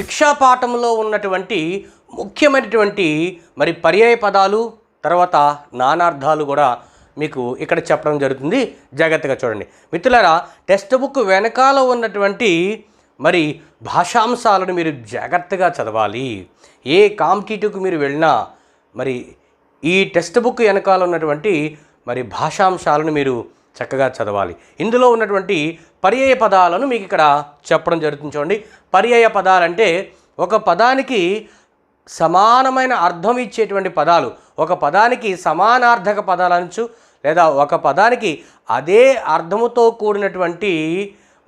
భిక్షా పాఠంలో ఉన్నటువంటి ముఖ్యమైనటువంటి మరి పర్యాయ పదాలు తర్వాత నానార్థాలు కూడా మీకు ఇక్కడ చెప్పడం జరుగుతుంది. జాగ్రత్తగా చూడండి మిత్రులారా. టెక్స్ట్ బుక్ వెనకాల ఉన్నటువంటి మరి భాషాంశాలను మీరు జాగ్రత్తగా చదవాలి. ఏ కాంపిటేటివ్కి మీరు వెళ్ళినా మరి ఈ టెక్స్ట్ బుక్ వెనకాల ఉన్నటువంటి మరి భాషాంశాలను మీరు చక్కగా చదవాలి. ఇందులో ఉన్నటువంటి పర్యాయ పదాలను మీకు ఇక్కడ చెప్పడం జరుగుతుంది. చూడండి, పర్యాయ పదాలంటే ఒక పదానికి సమానమైన అర్థం ఇచ్చేటువంటి పదాలు, ఒక పదానికి సమానార్థక పదాలు అనొచ్చు, లేదా ఒక పదానికి అదే అర్థముతో కూడినటువంటి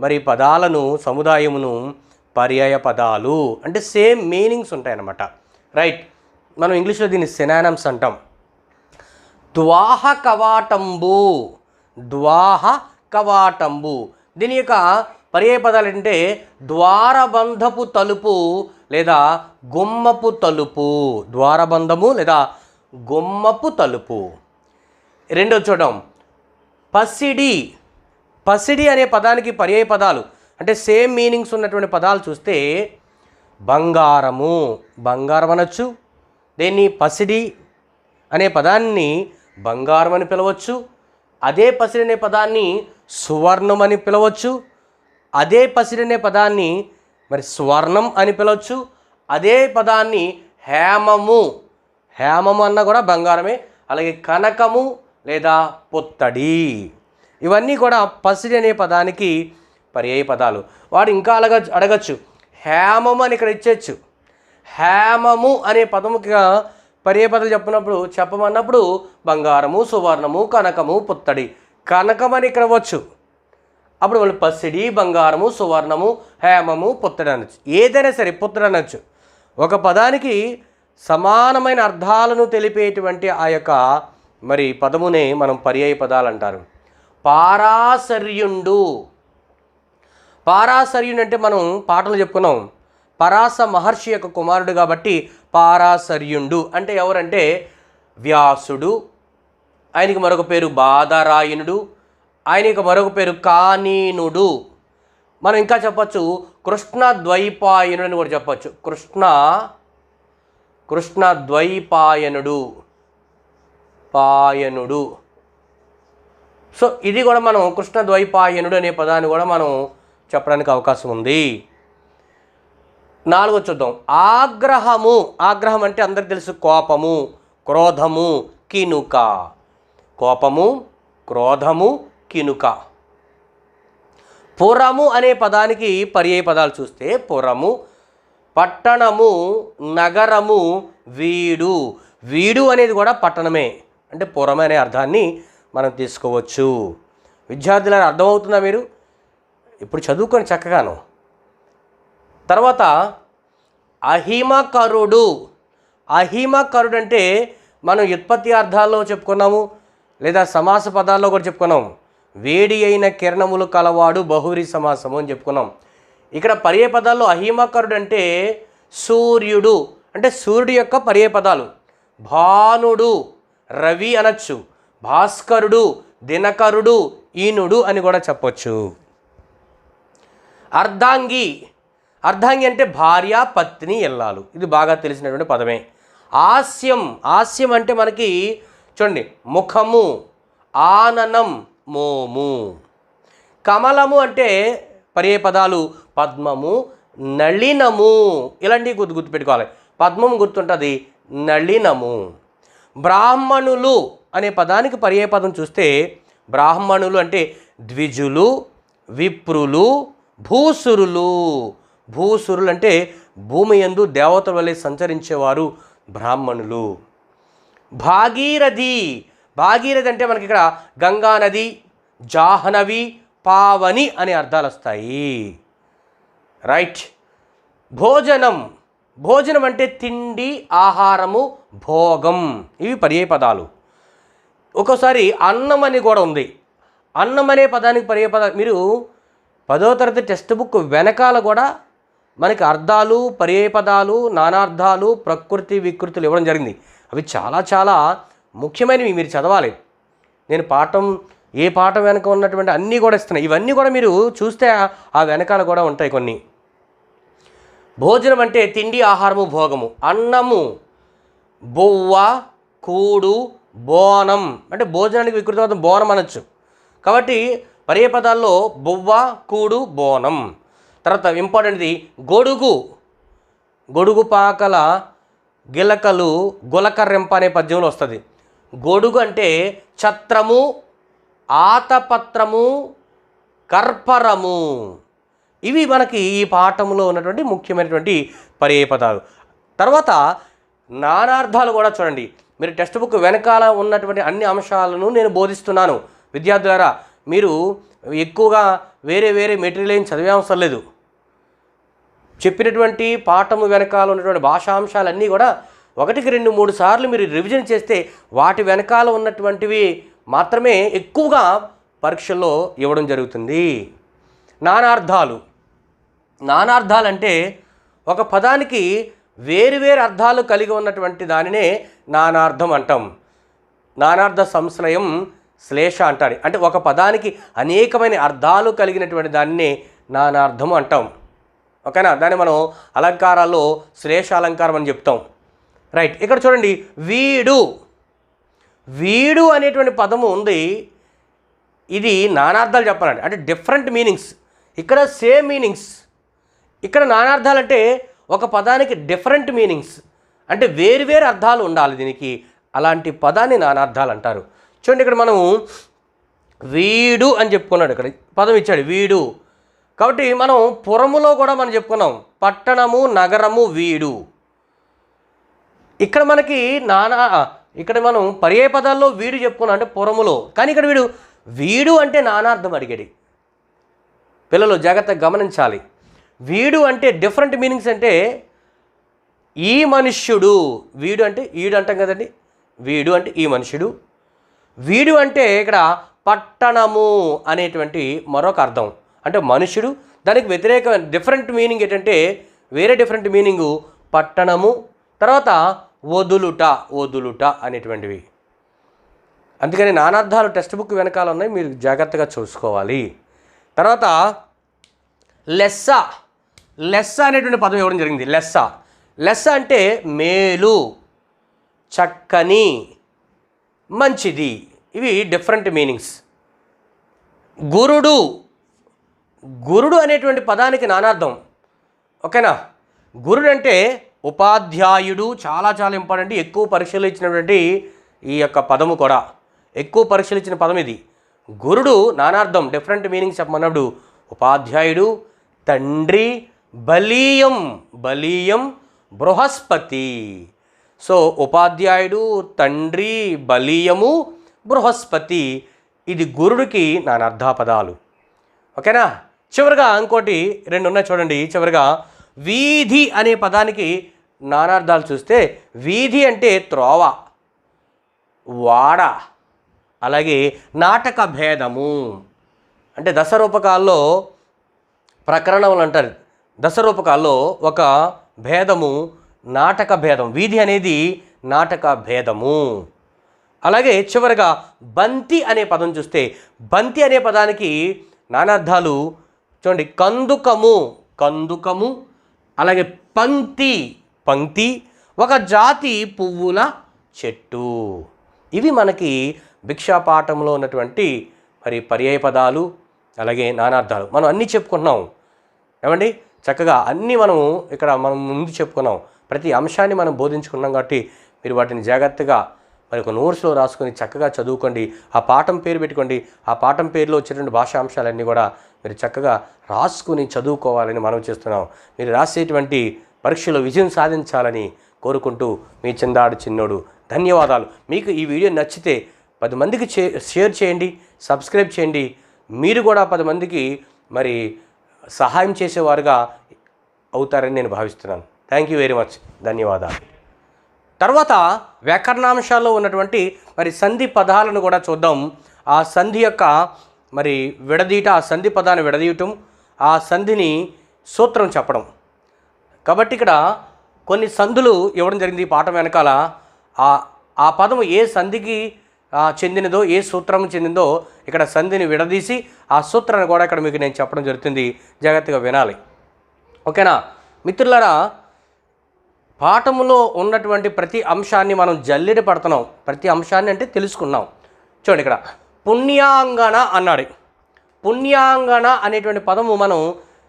మరి పదాలను సముదాయమును పర్యాయ పదాలు అంటే సేమ్ మీనింగ్స్ ఉంటాయన్నమాట. రైట్, మనం ఇంగ్లీష్లో దీన్ని సినానిమ్స్ అంటాం. ద్వాహ కవాటంబు, ద్వాహ కవాటంబు దీని యొక్క పర్యాయ పదాలు అంటే ద్వారబంధపు తలుపు లేదా గుమ్మపు తలుపు. ద్వారబంధము లేదా గుమ్మపు తలుపు. రెండో చూద్దాం, పసిడి. పసిడి అనే పదానికి పర్యాయ పదాలు అంటే సేమ్ మీనింగ్స్ ఉన్నటువంటి పదాలు చూస్తే బంగారము, బంగారం అనొచ్చు. దీన్ని పసిడి అనే పదాన్ని బంగారం అని పిలవచ్చు. అదే పసిడి అనే పదాన్ని సువర్ణం అని పిలవచ్చు. అదే పసిడి అనే పదాన్ని మరి స్వర్ణం అని పిలవచ్చు. అదే పదాన్ని హేమము, హేమము అన్న కూడా బంగారమే. అలాగే కనకము లేదా పుత్తడి, ఇవన్నీ కూడా పసిడి అనే పదానికి పర్యాయ పదాలు. వాడు ఇంకా అడగచ్చు, హేమము అని ఇక్కడ ఇచ్చేచ్చు. హేమము అనే పదముగా పర్యాయ పదాలు చెప్పమన్నప్పుడు బంగారము, సువర్ణము, కనకము, పుత్తడి. కనకం అని ఇక్కడ ఇవ్వచ్చు. అప్పుడు వాళ్ళు పసిడి, బంగారము, సువర్ణము, హేమము, పుత్తడి అనొచ్చు. ఏదైనా సరే పుత్తడి అనొచ్చు. ఒక పదానికి సమానమైన అర్థాలను తెలిపేటువంటి ఆ యొక్క మరి పదమునే మనం పర్యాయ పదాలు అంటారు. పారాశర్యుండు. పారాశర్యుడు అంటే మనం పాటలు చెప్పుకున్నాం. పరాశ మహర్షి యొక్క కుమారుడు కాబట్టి పారాశర్యుండు అంటే ఎవరంటే వ్యాసుడు. ఆయనకి మరొక పేరు బాదరాయణుడు. ఆయనకి మరొక పేరు కానీనుడు. మనం ఇంకా చెప్పచ్చు కృష్ణ ద్వైపాయనుడు అని కూడా చెప్పచ్చు. కృష్ణ ద్వైపాయనుడు, పాయనుడు. సో ఇది కూడా మనం కృష్ణ ద్వైపాయనుడు అనే పదాన్ని కూడా మనం చెప్పడానికి అవకాశం ఉంది. నాలుగో చూద్దాం, ఆగ్రహము. ఆగ్రహం అంటే అందరికి తెలుసు కోపము, క్రోధము, కినుక. కోపము, క్రోధము, కినుక. పురము అనే పదానికి పర్యాయ పదాలు చూస్తే పురము, పట్టణము, నగరము, వీడు. వీడు అనేది కూడా పట్టణమే అంటే పురం అనే అర్థాన్ని మనం తీసుకోవచ్చు. విద్యార్థులను అర్థమవుతుందా మీరు? ఇప్పుడు చదువుకొని చక్కగాను. తర్వాత అహిమకరుడు. అహిమకరుడు అంటే మనం వ్యుత్పత్తి అర్థాల్లో చెప్పుకున్నాము, లేదా సమాస పదాల్లో కూడా చెప్పుకున్నాం. వేడి అయిన కిరణములు కలవాడు బహువ్రీ సమాసము అని చెప్పుకున్నాం. ఇక్కడ పర్యాయ పదాల్లో అహిమకరుడు అంటే సూర్యుడు అంటే సూర్యుడు యొక్క పర్యాయ పదాలు. భానుడు, రవి అనొచ్చు. భాస్కరుడు, దినకరుడు, ఈనుడు అని కూడా చెప్పొచ్చు. అర్ధాంగి. అర్ధాంగి అంటే భార్య, పత్ని, ఇల్లాలు. ఇది బాగా తెలిసినటువంటి పదమే. హాస్యం. హాస్యం అంటే మనకి చూడండి ముఖము, ఆననం, మోము. కమలము అంటే పర్యాయ పదాలు పద్మము, నళినము. ఇలాంటివి గుర్తుపెట్టుకోవాలి. పద్మం గుర్తుంటుంది, నళినము. బ్రాహ్మణులు అనే పదానికి పర్యాయ పదం చూస్తే బ్రాహ్మణులు అంటే ద్విజులు, విప్రులు, భూసురులు. భూసురులు అంటే భూమి యందు దేవతల వలె సంచరించేవారు బ్రాహ్మణులు. భాగీరథి. భాగీరథి అంటే మనకి ఇక్కడ గంగా నది, జాహ్నవి, పావని అనే అర్థాలు వస్తాయి. రైట్. భోజనం. భోజనం అంటే తిండి, ఆహారము, భోగం. ఇవి పర్యాయ పదాలు. ఒక్కోసారి అన్నం అని కూడా ఉంది. అన్నం అనే పదానికి పర్యాయ పదాలు మీరు 10వ తరగతి టెక్స్ట్ బుక్ వెనకాల కూడా మనకి అర్థాలు, పర్యాయ పదాలు, నానార్థాలు, ప్రకృతి, వికృతులు ఇవ్వడం జరిగింది. అవి చాలా చాలా ముఖ్యమైనవి, మీరు చదవాలి. నేను ఏ పాఠం వెనక ఉన్నటువంటి అన్నీ కూడా ఇస్తున్నాయి. ఇవన్నీ కూడా మీరు చూస్తే ఆ వెనకాల కూడా ఉంటాయి కొన్ని. భోజనం అంటే తిండి, ఆహారము, భోగము. అన్నము, బొవ్వ, కూడు, బోనం. అంటే భోజనానికి వికృతవాదం బోనం అనొచ్చు. కాబట్టి పర్యాయ పదాల్లో బొవ్వ, కూడు, బోనం. తర్వాత ఇంపార్టెంట్ది గొడుగు. గొడుగు పాకల గిలకలు గులకర్రెంప అనే పద్యంలో వస్తుంది. గొడుగు అంటే ఛత్రము, ఆతపత్రము, కర్పరము. ఇవి మనకి ఈ పాఠంలో ఉన్నటువంటి ముఖ్యమైనటువంటి పర్యాయ పదాలు. తర్వాత నానార్థాలు కూడా చూడండి. మీరు టెక్స్ట్ బుక్ వెనకాల ఉన్నటువంటి అన్ని అంశాలను నేను బోధిస్తున్నాను విద్యార్థులారా. మీరు ఎక్కువగా వేరే వేరే మెటీరియల్ ఏం చదివే అవసరం లేదు. చెప్పినటువంటి పాఠము వెనకాల ఉన్నటువంటి భాషాంశాలన్నీ కూడా 1, 2, 3 సార్లు మీరు రివిజన్ చేస్తే వాటి వెనకాల ఉన్నటువంటివి మాత్రమే ఎక్కువగా పరీక్షల్లో ఇవ్వడం జరుగుతుంది. నానార్థాలు. నానార్థాలంటే ఒక పదానికి వేరువేరు అర్థాలు కలిగి ఉన్నటువంటి దానినే నానార్థం అంటాం. నానార్థ సంశ్లయం శ్లేష అంటారు. అంటే ఒక పదానికి అనేకమైన అర్థాలు కలిగినటువంటి దానినే నానార్థం అంటాం. ఓకేనా? దాన్ని మనం అలంకారాల్లో శ్లేష అలంకారం అని చెప్తాం. రైట్. ఇక్కడ చూడండి, వీడు. వీడు అనేటువంటి పదము ఉంది. ఇది నానార్థాలు చెప్పాలండి. అంటే డిఫరెంట్ మీనింగ్స్. ఇక్కడ సేమ్ మీనింగ్స్. ఇక్కడ నానార్థాలు అంటే ఒక పదానికి డిఫరెంట్ మీనింగ్స్, అంటే వేరువేరు అర్థాలు ఉండాలి దీనికి. అలాంటి పదాన్ని నానార్థాలు అంటారు. చూడండి, ఇక్కడ మనం వీడు అని చెప్పుకున్నాడు. ఇక్కడ పదం ఇచ్చాడు వీడు. కాబట్టి మనం పురములో కూడా మనం చెప్పుకున్నాం పట్టణము, నగరము, వీడు. ఇక్కడ మనకి ఇక్కడ మనం పర్యాయ పదాల్లో వీడు చెప్పుకున్నాం అంటే పురములో. కానీ ఇక్కడ వీడు అంటే నానార్థం అడిగాడు. పిల్లలు జాగ్రత్తగా గమనించాలి. వీడు అంటే డిఫరెంట్ మీనింగ్స్. అంటే ఈ మనుష్యుడు. వీడు అంటే ఈడు అంటాం కదండి. వీడు అంటే ఈ మనుష్యుడు. వీడు అంటే ఇక్కడ పట్టణము అనేటువంటి మరొక అర్థం. అంటే మనుష్యుడు. దానికి వ్యతిరేకమైన డిఫరెంట్ మీనింగ్ ఏంటంటే వేరే డిఫరెంట్ మీనింగు పట్టణము. తర్వాత వదులుట, వదులుట అనేటువంటివి. అందుకని నానార్థాలు టెక్స్ట్ బుక్ వెనకాల ఉన్నాయి, మీరు జాగ్రత్తగా చూసుకోవాలి. తర్వాత లెస్స. లెస్స అనేటువంటి పదం ఇవ్వడం జరిగింది. లెస్స. లెస్స అంటే మేలు, చక్కని, మంచిది. ఇవి డిఫరెంట్ మీనింగ్స్. గురుడు. గురుడు అనేటువంటి పదానికి నానార్థం. ఓకేనా? గురుడు అంటే ఉపాధ్యాయుడు. చాలా చాలా ఇంపార్టెంట్. ఎక్కువ పరీక్షలు ఇచ్చినటువంటి ఈ యొక్క పదము కూడా ఎక్కువ పరీక్షలు ఇచ్చిన పదం ఇది. గురుడు నానార్థం డిఫరెంట్ మీనింగ్స్ చెప్పమన్నప్పుడు ఉపాధ్యాయుడు, తండ్రి, బలీయం. బలీయం బృహస్పతి. సో ఉపాధ్యాయుడు, తండ్రి, బలీయము, బృహస్పతి. ఇది గురుడికి నానార్థ పదాలు. ఓకేనా? చివరిగా ఇంకోటి 2 ఉన్నాయి చూడండి. చివరిగా వీధి అనే పదానికి నానార్థాలు చూస్తే వీధి అంటే త్రోవ, వాడ, అలాగే నాటక భేదము. అంటే దశరూపకాల్లో ప్రకరణములు అంటారు. దశరూపకాల్లో ఒక భేదము నాటక భేదం. వీధి అనేది నాటక భేదము. అలాగే చివరిగా బంతి అనే పదం చూస్తే బంతి అనే పదానికి నానార్థాలు చూడండి. కందుకము, కందుకము. అలాగే పంక్తి, పంక్తి. ఒక జాతి పువ్వుల చెట్టు. ఇవి మనకి భిక్షాపాఠంలో ఉన్నటువంటి మరి పర్యాయ పదాలు, అలాగే నానార్థాలు. మనం అన్నీ చెప్పుకుంటున్నాం ఏమండి. చక్కగా అన్నీ మనం ముందు చెప్పుకున్నాం. ప్రతి అంశాన్ని మనం బోధించుకున్నాం. కాబట్టి మీరు వాటిని జాగ్రత్తగా మరి ఒక నోట్స్లో రాసుకొని చక్కగా చదువుకోండి. ఆ పాఠం పేరు పెట్టుకోండి. ఆ పాఠం పేరులో వచ్చేటువంటి భాషాంశాలన్నీ కూడా మీరు చక్కగా రాసుకుని చదువుకోవాలని మనం చేస్తున్నాం. మీరు రాసేటువంటి పరీక్షలో విజయం సాధించాలని కోరుకుంటూ మీ చిందాడు చిన్నోడు. ధన్యవాదాలు. మీకు ఈ వీడియో నచ్చితే 10 మందికి షేర్ చేయండి, సబ్స్క్రైబ్ చేయండి. మీరు కూడా 10 మందికి మరి సహాయం చేసేవారుగా అవుతారని నేను భావిస్తున్నాను. Thank you very much. ధన్యవాదాలు. తర్వాత వ్యాకరణాంశాల్లో ఉన్నటువంటి మరి సంధి పదాలను కూడా చూద్దాం. ఆ సంధి యొక్క మరి విడదీయట, ఆ సంధి పదాన్ని విడదీయటం, ఆ సంధిని సూత్రం చెప్పడం. కాబట్టి ఇక్కడ కొన్ని సంధులు ఇవ్వడం జరిగింది. ఈ పాఠం వెనకాల ఆ పదము ఏ సంధికి చెందినదో, ఏ సూత్రం చెందిందో ఇక్కడ సంధిని విడదీసి ఆ సూత్రాన్ని కూడా ఇక్కడ మీకు నేను చెప్పడం జరుగుతుంది. జాగ్రత్తగా వినాలి. ఓకేనా? మిత్రులారా, పాఠములో ఉన్నటువంటి ప్రతి అంశాన్ని మనం జల్లెడ పడుతున్నాం. ప్రతి అంశాన్ని అంటే తెలుసుకున్నాం. చూడండి, ఇక్కడ పుణ్యాంగన అన్నాడు. పుణ్యాంగన అనేటువంటి పదము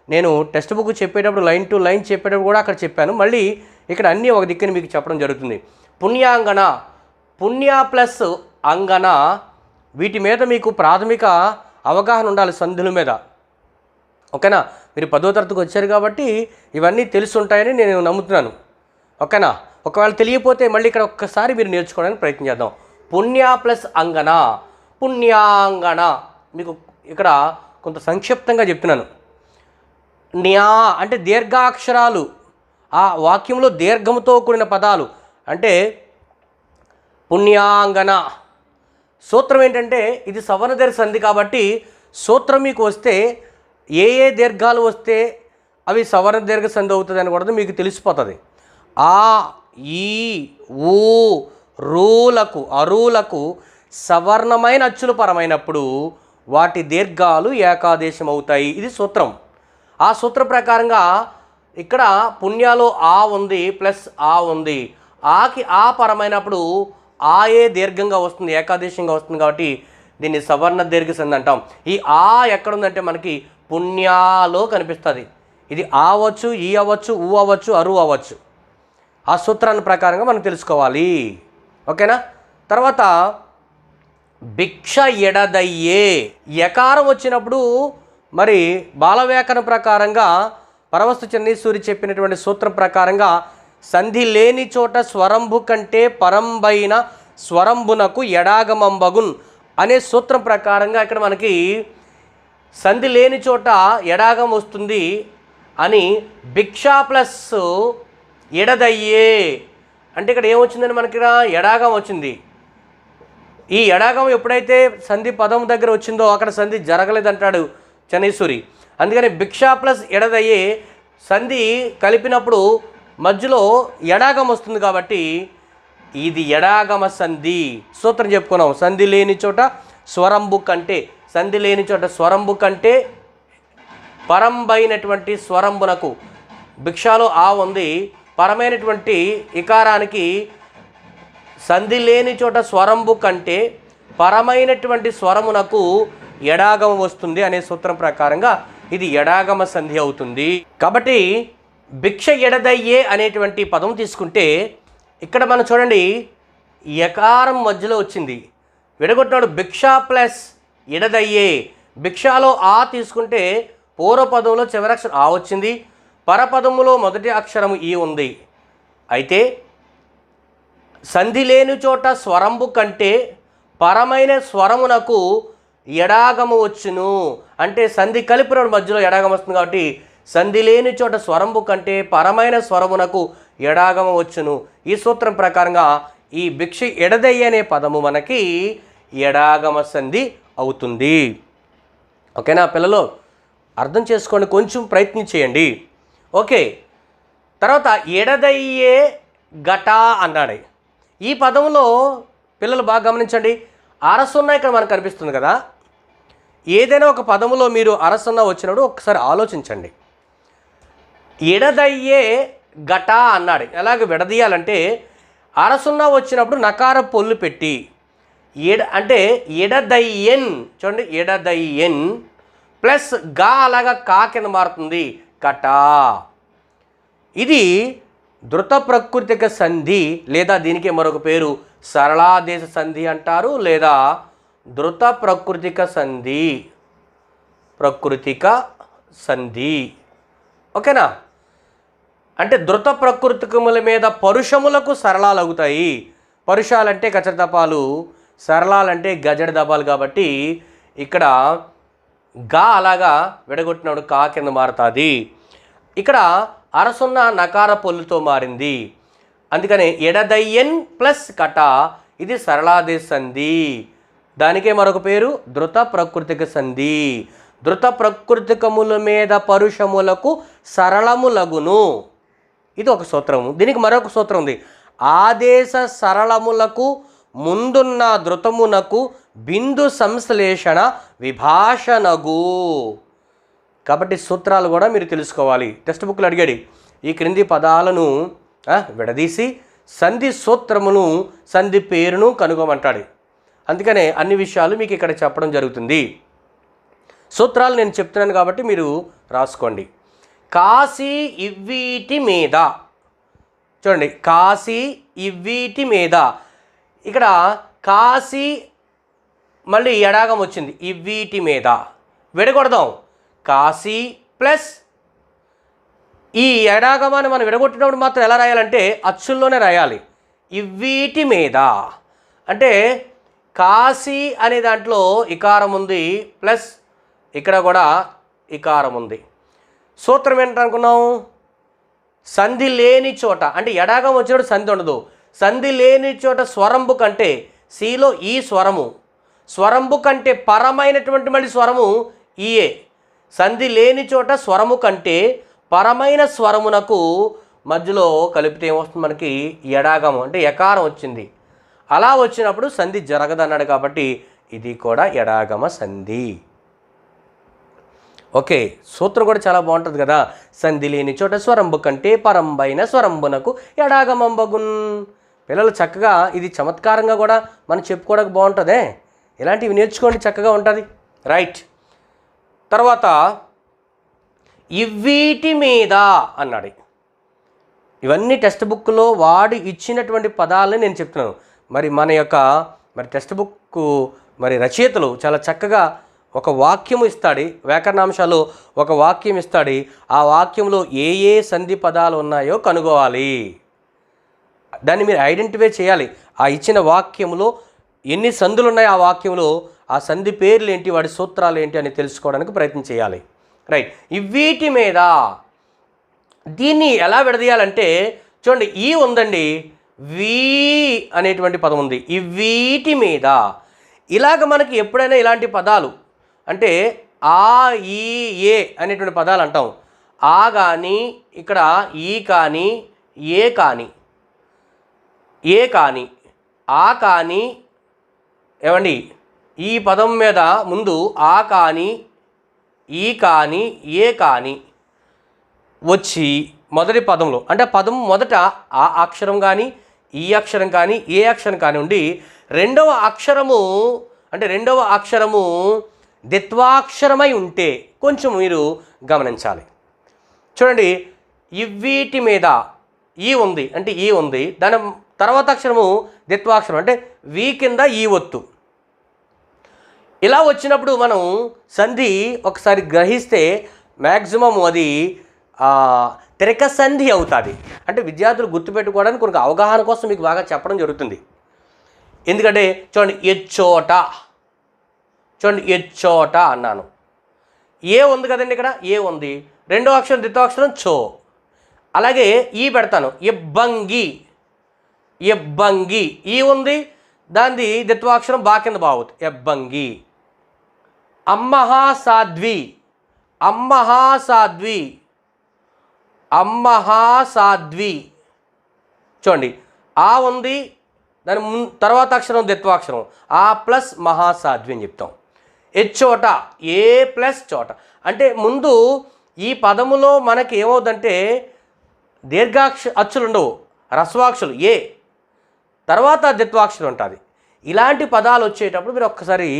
నేను టెక్స్ట్ బుక్ చెప్పేటప్పుడు లైన్ టు లైన్ చెప్పేటప్పుడు కూడా అక్కడ చెప్పాను. మళ్ళీ ఇక్కడ అన్నీ ఒక దిక్కుని మీకు చెప్పడం జరుగుతుంది. పుణ్యాంగన, పుణ్య ప్లస్ అంగన, వీటి మీద మీకు ప్రాథమిక అవగాహన ఉండాలి, సంధుల మీద. ఓకేనా? మీరు 10వ తరగతికి వచ్చారు కాబట్టి ఇవన్నీ తెలుసుంటాయని నేను నమ్ముతున్నాను. ఓకేనా? ఒకవేళ తెలియకపోతే మళ్ళీ ఇక్కడ ఒక్కసారి మీరు నేర్చుకోవడానికి ప్రయత్నం చేద్దాం. పుణ్య ప్లస్ అంగన, పుణ్యాంగన. మీకు ఇక్కడ కొంత సంక్షిప్తంగా చెప్తున్నాను. న్యా అంటే దీర్ఘాక్షరాలు, ఆ వాక్యంలో దీర్ఘంతో కూడిన పదాలు అంటే పుణ్యాంగన. సూత్రం ఏంటంటే ఇది సవర్ణ దీర్ఘ సంధి కాబట్టి సూత్రం మీకు వస్తే ఏ దీర్ఘాలు వస్తే అవి సవర్ణ దీర్ఘ సంధి అవుతుంది అని కూడా మీకు తెలిసిపోతుంది. ఆ, ఈ, ఊ, రూలకు, అరువులకు సవర్ణమైన అచ్చులు పరమైనప్పుడు వాటి దీర్ఘాలు ఏకాదేశం అవుతాయి. ఇది సూత్రం. ఆ సూత్ర ప్రకారంగా ఇక్కడ పుణ్యాలో ఆ ఉంది ప్లస్ ఆ ఉంది. ఆకి ఆ పరమైనప్పుడు ఆయే దీర్ఘంగా వస్తుంది, ఏకాదేశంగా వస్తుంది కాబట్టి దీన్ని సవర్ణ దీర్ఘ సంధి అంటాం. ఈ ఆ ఎక్కడుందంటే మనకి పుణ్యాలో కనిపిస్తుంది. ఇది ఆ అవ్వచ్చు, ఈ అవ్వచ్చు, ఊ అవ్వచ్చు, అరు అవ్వచ్చు. ఆ సూత్రాన్ని ప్రకారంగా మనం తెలుసుకోవాలి. ఓకేనా? తర్వాత భిక్ష ఎడదయ్యే, యకారం వచ్చినప్పుడు మరి బాలవ్యాకరణ ప్రకారంగా పరవస్తు చెన్నీసూరి చెప్పినటువంటి సూత్రం ప్రకారంగా సంధి లేని చోట స్వరంభు కంటే పరంబైన స్వరంభునకు ఎడాగమంబగున్ అనే సూత్రం ప్రకారంగా ఇక్కడ మనకి సంధి లేని చోట ఎడాగం వస్తుంది అని భిక్ష ప్లస్ ఎడదయ్యే అంటే ఇక్కడ ఏమొచ్చిందని మనకి ఎడాగం వచ్చింది. ఈ ఎడాగం ఎప్పుడైతే సంధి పదం దగ్గర వచ్చిందో అక్కడ సంధి జరగలేదంటాడు చెన్నైసూరి. అందుకని భిక్ష ప్లస్ ఎడదయ్యే సంధి కలిపినప్పుడు మధ్యలో ఎడాగం వస్తుంది కాబట్టి ఇది ఎడాగమ సంధి. సూత్రం చెప్పుకున్నాం. సంధి లేని చోట స్వరంబు కంటే, సంధి లేని చోట స్వరంబు కంటే పరంబైనటువంటి స్వరంబునకు, భిక్షలో ఆ ఉంది, పరమైనటువంటి ఇకారానికి సంధి లేని చోట స్వరంబు కంటే పరమైనటువంటి స్వరమునకు ఎడాగమ వస్తుంది అనే సూత్రం ప్రకారంగా ఇది ఎడాగమ సంధి అవుతుంది. కాబట్టి భిక్ష ఎడదయ్యే అనేటువంటి పదం తీసుకుంటే ఇక్కడ మనం చూడండి యకారం మధ్యలో వచ్చింది, విడగొట్టినాడు భిక్ష ప్లస్ ఎడదయ్యే. భిక్షలో ఆ తీసుకుంటే పూర్వపదంలో చివరి అక్షరం ఆ వచ్చింది, పరపదములో మొదటి అక్షరము ఈ ఉంది. అయితే సంధి లేని చోట స్వరంబు కంటే పరమైన స్వరమునకు ఎడాగము వచ్చును అంటే సంధి కలిపిన మధ్యలో ఎడాగం వస్తుంది కాబట్టి సంధి లేని చోట స్వరంబు కంటే పరమైన స్వరమునకు ఎడాగము వచ్చును. ఈ సూత్రం ప్రకారంగా ఈ భిక్ష ఎడదయ్య అనే పదము మనకి ఎడాగమ సంధి అవుతుంది. ఓకేనా పిల్లలు? అర్థం చేసుకోండి, కొంచెం ప్రయత్నం చేయండి. ఓకే, తర్వాత ఎడదయ్యే ఘట అన్నాడు. ఈ పదంలో పిల్లలు బాగా గమనించండి, అరసున్న ఇక్కడ మనకు కనిపిస్తుంది కదా. ఏదైనా ఒక పదములో మీరు అరసున్న వచ్చినప్పుడు ఒకసారి ఆలోచించండి. ఎడదయ్యే ఘట అన్నాడు. ఎలాగ విడదీయాలంటే అరసున్న వచ్చినప్పుడు నకార పొల్లు పెట్టి అంటే ఎడదయ్యన్, చూడండి ఎడదయ్యన్ ప్లస్ గా అలాగా కా కింద మారుతుంది కటా. ఇది ధృత ప్రకృతిక సంధి లేదా దీనికి మరొక పేరు సరళాదేశ సంధి అంటారు, లేదా ధృత ప్రకృతిక సంధి, ప్రకృతిక సంధి. ఓకేనా? అంటే ధృత ప్రకృతికముల మీద పరుషములకు సరళాలు అవుతాయి. పరుషాలంటే కచరదపాలు, సరళాలంటే గజడ దపాలు కాబట్టి ఇక్కడ గా అలాగా విడగొట్టినాడు కా కింద మారుతుంది. ఇక్కడ అరసున్న నకార పొల్లుతో మారింది. అందుకని ఎడదయ్యన్ ప్లస్ కట ఇది సరళాదేశ సంధి. దానికే మరొక పేరు ధృత ప్రకృతిక సంధి. ధృత ప్రకృతికముల మీద పరుషములకు సరళములగును. ఇది ఒక సూత్రము. దీనికి మరొక సూత్రం ఉంది. ఆదేశ సరళములకు ముందున్న ధృతమునకు బిందు సంశ్లేషణ విభాషణగు. కాబట్టి సూత్రాలు కూడా మీరు తెలుసుకోవాలి. టెక్స్ట్ బుక్లు అడిగాడు ఈ క్రింది పదాలను విడదీసి సంధి సూత్రమును సంధి పేరును కనుగొమంటాడు. అందుకనే అన్ని విషయాలు మీకు ఇక్కడ చెప్పడం జరుగుతుంది. సూత్రాలు నేను చెప్తున్నాను కాబట్టి మీరు రాసుకోండి. కాశీ ఇవ్వీటి మీద, చూడండి, కాశీ ఇవ్వీటి మీద. ఇక్కడ కాశీ మళ్ళీ ఎడాగం వచ్చింది, ఇవ్వీటి మీద విడగొడదాం. కాశీ ప్లస్ ఈ ఎడాగమాన్ని మనం విడగొట్టినప్పుడు మాత్రం ఎలా రాయాలంటే అచ్చుల్లోనే రాయాలి. ఇవ్వీటి మీద అంటే కాశీ అనే దాంట్లో ఇకారం ఉంది, ప్లస్ ఇక్కడ కూడా ఇకారం ఉంది. సూత్రం ఏంటనుకున్నాం? సంధి లేని చోట, అంటే ఎడాగం వచ్చినప్పుడు సంధి ఉండదు. సంధి లేని చోట స్వరంబు కంటే, సిలో ఈ స్వరము, స్వరంబు కంటే పరమైనటువంటి మళ్ళీ స్వరము ఈయే. సంధి లేని చోట స్వరము కంటే పరమైన స్వరమునకు మధ్యలో కలిపితే ఏమొస్తుంది? మనకి ఎడాగము అంటే ఎకారం వచ్చింది. అలా వచ్చినప్పుడు సంధి జరగదన్నాడు కాబట్టి ఇది కూడా ఎడాగమ సంధి. ఓకే, సూత్రం కూడా చాలా బాగుంటుంది కదా. సంధి లేని చోట స్వరంబు కంటే పరంబైన స్వరంబునకు ఎడాగమంబగున్. పిల్లలు చక్కగా ఇది చమత్కారంగా కూడా మనం చెప్పుకోవడానికి బాగుంటుందే. ఇలాంటివి నేర్చుకోండి, చక్కగా ఉంటుంది. రైట్. తర్వాత ఇవ్వీటి మీద అన్నాడు. ఇవన్నీ టెక్స్ట్ బుక్లో వాడి ఇచ్చినటువంటి పదాలని నేను చెప్తున్నాను. మరి టెక్స్ట్ బుక్ రచయితలు చాలా చక్కగా ఒక వాక్యము ఇస్తాడు, వ్యాకరణాంశాలు ఒక వాక్యం ఇస్తాడు. ఆ వాక్యంలో ఏ ఏ సంధి పదాలు ఉన్నాయో కనుగోవాలి. దాన్ని మీరు ఐడెంటిఫై చేయాలి. ఆ ఇచ్చిన వాక్యంలో ఎన్ని సంధులు ఉన్నాయో ఆ వాక్యంలో ఆ సంధి పేర్లు ఏంటి, వాడి సూత్రాలు ఏంటి అని తెలుసుకోవడానికి ప్రయత్నం చేయాలి. రైట్. ఇవ్వీటి మీద దీన్ని ఎలా విడదీయాలంటే చూడండి, ఈ ఉందండి, వీ అనేటువంటి పదం ఉంది. ఇవ్వీటి మీద. ఇలాగ మనకి ఎప్పుడైనా ఇలాంటి పదాలు అంటే ఆ, ఈ, ఏ అనేటువంటి పదాలు అంటాం. ఆ కానీ, ఇక్కడ ఈ కానీ, ఏ కానీ, ఏ కానీ, ఆ కానీ, ఏమండి, ఈ పదం మీద ముందు ఆ కానీ, ఈ కానీ, ఏ కానీ వచ్చి మొదటి పదంలో, అంటే పదం మొదట ఆ అక్షరం కానీ, ఈ అక్షరం కానీ, ఏ అక్షరం కానీ ఉండి రెండవ అక్షరము ద్విత్వాక్షరమై ఉంటే కొంచెం మీరు గమనించాలి. చూడండి, ఇవ్వీటి మీద ఈ ఉంది, అంటే ఈ ఉంది, దాని తర్వాత అక్షరము ద్విత్వాక్షరం అంటే వీ కింద ఈ ఒత్తు. ఇలా వచ్చినప్పుడు మనం సంధి ఒకసారి గ్రహిస్తే మ్యాక్సిమం అది త్రిక సంధి అవుతుంది. అంటే విద్యార్థులు గుర్తుపెట్టుకోవడానికి కొన్ని అవగాహన కోసం మీకు బాగా చెప్పడం జరుగుతుంది. ఎందుకంటే చూడండి, ఎచ్చోట, చూడండి, ఎచ్చోట అన్నాను. ఏ ఉంది కదండి, ఇక్కడ ఏ ఉంది, రెండో అక్షరం ద్వితీయాక్షరం చో. అలాగే ఈ పెడతాను, ఇబ్బంగి, ఇబ్బంగి, ఈ ఉంది, దానిది ద్వితీయాక్షరం బా కింద బావుతుంది, ఇబ్బంగి. అమ్మహాసాధ్వి, అమ్మహాసాధ్వి, అమ్మహాసాధ్వి. చూడండి, ఆ ఉంది, దాని తర్వాత అక్షరం ద్విత్వాక్షరం, ఆ ప్లస్ మహాసాధ్వి అని చెప్తాం. ఎచ్చోట, ఏ ప్లస్ చోట. అంటే ముందు ఈ పదములో మనకి ఏమవుతుందంటే అచ్చులు ఉండవు, రస్వాక్షులు ఏ, తర్వాత ద్విత్వాక్షరం ఉంటుంది. ఇలాంటి పదాలు వచ్చేటప్పుడు మీరు ఒక్కసారి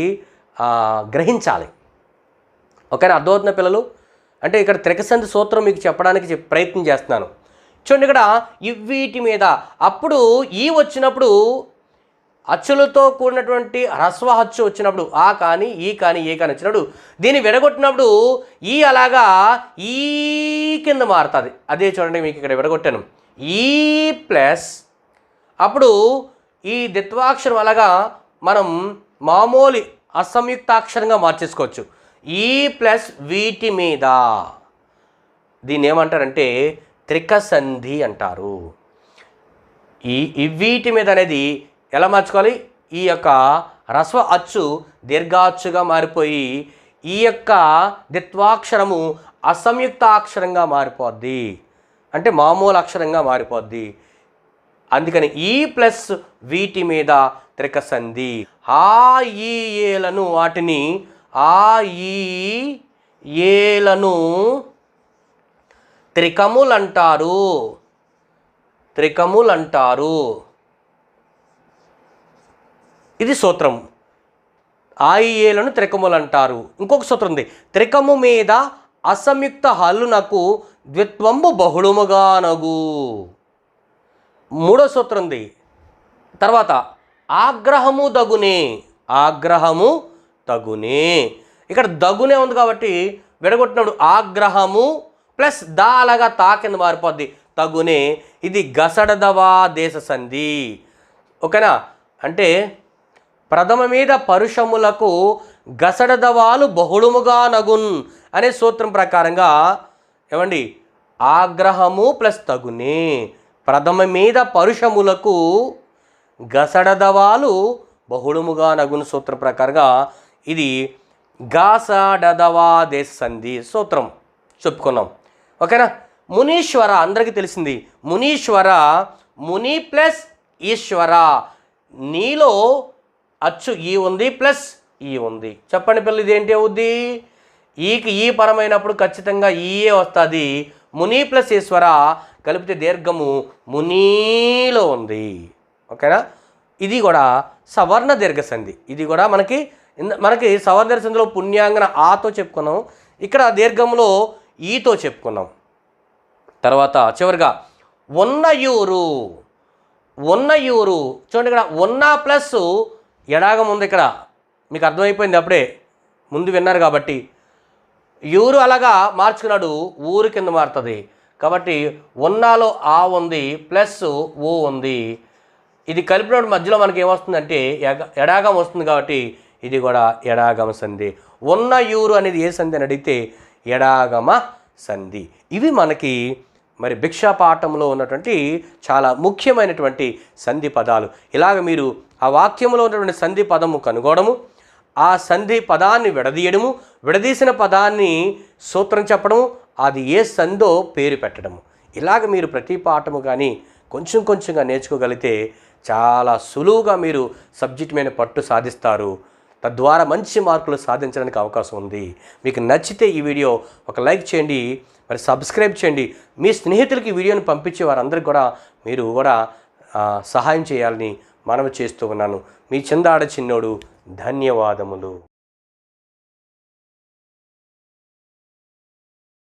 గ్రహించాలి. ఓకేనా? అర్థమవుతున్న పిల్లలు? అంటే ఇక్కడ త్రికసంధి సూత్రం మీకు చెప్పడానికి ప్రయత్నం చేస్తున్నాను. చూడండి, ఇక్కడ ఇవ్వీటి మీద అప్పుడు ఈ వచ్చినప్పుడు అచ్చులతో కూడినటువంటి హ్రస్వ అచ్చు వచ్చినప్పుడు ఆ కానీ, ఈ కానీ, ఏ కానీ వచ్చినప్పుడు దీన్ని విడగొట్టినప్పుడు ఈ అలాగా ఈ కింద మారుతుంది. అదే చూడండి, మీకు ఇక్కడ విడగొట్టాను, ఈ ప్లస్ అప్పుడు ఈ ద్విత్వాక్షరం అలాగా మనం మామూలు అసంయుక్తాక్షరంగా మార్చేసుకోవచ్చు. ఈ ప్లస్ వీటి మీద. దీన్ని ఏమంటారంటే త్రికసంధి అంటారు. వీటి మీద అనేది ఎలా మార్చుకోవాలి? ఈ యొక్క హ్రస్వ అచ్చు దీర్ఘాచ్చుగా మారిపోయి ఈ యొక్క ద్విత్వాక్షరము అసంయుక్తాక్షరంగా మారిపోద్ది, అంటే మామూలు అక్షరంగా మారిపోద్ది. అందుకని ఈ ప్లస్ వీటి మీద త్రికసంధి. ఆ ఈ ఏలను వాటిని ఆ ఈ ఏలను త్రికములంటారు. ఇది సూత్రం. ఆయిఏలను త్రికములంటారు. ఇంకొక సూత్రం ఉంది. త్రికము మీద అసంయుక్త హల్లునకు ద్విత్వంబు బహుళముగానగు. మూడో సూత్రం ఉంది. తర్వాత ఆగ్రహము తగునే. ఇక్కడ దగునే ఉంది కాబట్టి విడగొట్టినప్పుడు ఆగ్రహము ప్లస్ దా అలాగా తా కింద మారిపోద్ది, తగునే. ఇది గసడదవా దేశ సంధి. ఓకేనా? అంటే ప్రథమ మీద పరుషములకు గసడదవాలు బహుళముగా నగున్ అనే సూత్రం ప్రకారంగా ఏమండి ఆగ్రహము ప్లస్ తగునే, ప్రథమ మీద పరుషములకు గసడదవాలు బహుళముగా నగున్ సూత్రం ప్రకారంగా ఇది గాసడదవా దేశ సంధి సూత్రం చెప్పుకున్నాం. ఓకేనా? మునీశ్వర అందరికీ తెలిసింది. మునీశ్వర, ముని ప్లస్ ఈశ్వర, నీలో అచ్చు ఈ ఉంది ప్లస్ ఈ ఉంది. చెప్పండి పిల్లలు, ఇది ఏంటి అవుద్ది? ఈకి ఈ పరమైనప్పుడు ఖచ్చితంగా ఈయే వస్తుంది. ముని ప్లస్ ఈశ్వర కలిపితే దీర్ఘము మునీలో ఉంది. ఓకేనా? ఇది కూడా సవర్ణ దీర్ఘ సంధి. ఇది కూడా మనకి సవర్ణ దీర్ఘ సంధిలో పుణ్యాంగన ఆతో చెప్పుకున్నాం, ఇక్కడ దీర్ఘంలో ఈతో చెప్పుకున్నాం. తర్వాత చివరిగా ఉన్నయూరు చూడండి, ఇక్కడ ఉన్న ప్లస్ ఎడాగం ఉంది. ఇక్కడ మీకు అర్థమైపోయింది, అప్పుడే ముందు విన్నారు కాబట్టి. యూరు అలాగా మార్చుకున్నాడు, ఊరు కింద మారుతుంది కాబట్టి ఉన్నాలో ఆ ఉంది ప్లస్ ఓ ఉంది. ఇది కలిపినప్పుడు మధ్యలో మనకి ఏమొస్తుందంటే ఎడాగం వస్తుంది కాబట్టి ఇది కూడా ఎడాగమ సంధి. ఉన్న యూరు అనేది ఏ సంధి అని అడిగితే ఎడాగమ సంధి. ఇవి మనకి మరి భిక్షా పాఠంలో ఉన్నటువంటి చాలా ముఖ్యమైనటువంటి సంధి పదాలు. ఇలాగ మీరు ఆ వాక్యంలో ఉన్నటువంటి సంధి పదము కనుగోవడము, ఆ సంధి పదాన్ని విడదీయడము, విడదీసిన పదాన్ని సూత్రం చెప్పడము, అది ఏ సంధో పేరు పెట్టడము. ఇలాగ మీరు ప్రతి పాఠము కానీ కొంచెంగా నేర్చుకోగలిగితే చాలా సులువుగా మీరు సబ్జెక్ట్ మీద పట్టు సాధిస్తారు. తద్వారా మంచి మార్కులు సాధించడానికి అవకాశం ఉంది. మీకు నచ్చితే ఈ వీడియో ఒక లైక్ చేయండి, మరి సబ్స్క్రైబ్ చేయండి. మీ స్నేహితులకి ఈ వీడియోని పంపించే వారందరికీ కూడా మీరు కూడా సహాయం చేయాలని మనవి చేస్తూ ఉన్నాను. మీ చిందాడ చిన్నోడు. ధన్యవాదములు.